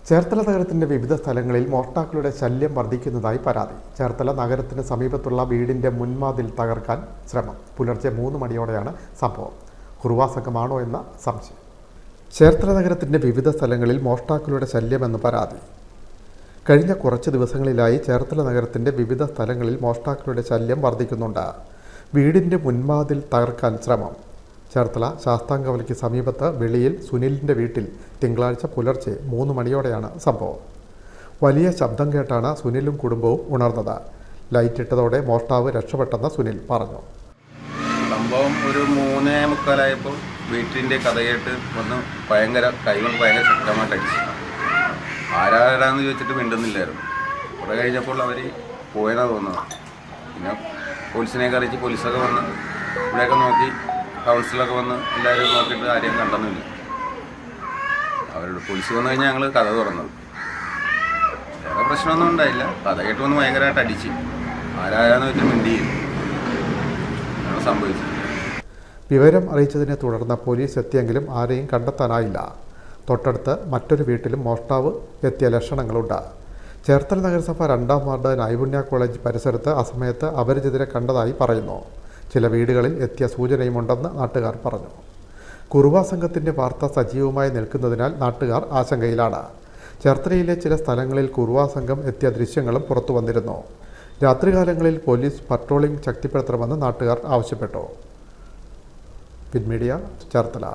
ചേർത്തല നഗരത്തിന്റെ വിവിധ സ്ഥലങ്ങളിൽ മോഷ്ടാക്കളുടെ ശല്യം വർദ്ധിക്കുന്നതായി പരാതി. ചേർത്തല നഗരത്തിന് സമീപത്തുള്ള വീടിന്റെ മുൻവാതിൽ തകർക്കാൻ ശ്രമം. പുലർച്ചെ 3 മണിയോടെയാണ് സംഭവം. കുറുവാ സംഘമാണോ എന്ന സംശയം. ചേർത്തല നഗരത്തിന്റെ വിവിധ സ്ഥലങ്ങളിൽ മോഷ്ടാക്കളുടെ ശല്യമെന്ന് പരാതി. കഴിഞ്ഞ കുറച്ച് ദിവസങ്ങളിലായി ചേർത്തല നഗരത്തിന്റെ വിവിധ സ്ഥലങ്ങളിൽ മോഷ്ടാക്കളുടെ ശല്യം വർദ്ധിക്കുന്നുണ്ട്. വീടിന്റെ മുൻവാതിൽ തകർക്കാൻ ശ്രമം. ചേർത്തല ശാസ്താംകവലിക്ക് സമീപത്ത് വെളിയിൽ സുനിലിൻ്റെ വീട്ടിൽ തിങ്കളാഴ്ച പുലർച്ചെ 3 മണിയോടെയാണ് സംഭവം. വലിയ ശബ്ദം കേട്ടാണ് സുനിലും കുടുംബവും ഉണർന്നത്. ലൈറ്റ് ഇട്ടതോടെ മോഷ്ടാവ് രക്ഷപ്പെട്ടെന്ന് സുനിൽ പറഞ്ഞു. സംഭവം ഒരു 3:45 വീട്ടിൻ്റെ കഥ കേട്ട് വന്ന് കൈകൾ ഭയങ്കര ശക്തമായിട്ട് അടിച്ചു. ആരാരാന്ന് ചോദിച്ചിട്ട് മിണ്ടുന്നില്ലായിരുന്നു. കുറേ കഴിഞ്ഞപ്പോൾ അവർ പോയെന്നാണ് തോന്നുന്നത്. പിന്നെ പോലീസിനെയൊക്കെ അറിയിച്ച് പോലീസൊക്കെ വന്ന് ഇവിടെയൊക്കെ നോക്കി, കൗൺസിലൊക്കെ വന്ന് എല്ലാവരും നോക്കിയിട്ട് ആരെയും കണ്ടെന്നില്ല. അവരോട് പോലീസ് വന്നു കഴിഞ്ഞാൽ ഞങ്ങൾ കഥ തുറന്നത്. വേറെ പ്രശ്നമൊന്നും ഉണ്ടായില്ല. കഥ കേട്ട് വന്ന് ഭയങ്കരമായിട്ട് അടിച്ച് ആരാരാന്ന് വെച്ചാൽ മിണ്ടിയില്ല. അങ്ങനെ സംഭവിച്ചു. വിവരം അറിയിച്ചതിനെ തുടർന്ന് പോലീസ് എത്തിയെങ്കിലും ആരെയും കണ്ടെത്താനായില്ല. തൊട്ടടുത്ത് മറ്റൊരു വീട്ടിലും മോഷ്ടാവ് എത്തിയ ലക്ഷണങ്ങളുണ്ട്. ചേർത്തല നഗരസഭ 2ാം വാർഡ് നൈപുണ്യ കോളേജ് പരിസരത്ത് അസമയത്ത് അപരിചിതരെ കണ്ടതായി പറയുന്നു. ചില വീടുകളിൽ എത്തിയ സൂചനയുമുണ്ടെന്ന് നാട്ടുകാർ പറഞ്ഞു. കുറുവാ സംഘത്തിൻ്റെ വാർത്ത സജീവമായി നിൽക്കുന്നതിനാൽ നാട്ടുകാർ ആശങ്കയിലാണ്. ചേർത്തലയിലെ ചില സ്ഥലങ്ങളിൽ കുറുവാ സംഘം എത്തിയ ദൃശ്യങ്ങളും പുറത്തു വന്നിരുന്നു. രാത്രികാലങ്ങളിൽ പോലീസ് പട്രോളിംഗ് ശക്തിപ്പെടുത്തണമെന്ന് നാട്ടുകാർ ആവശ്യപ്പെട്ടു. പിൻമീഡിയ, ചേർത്തല.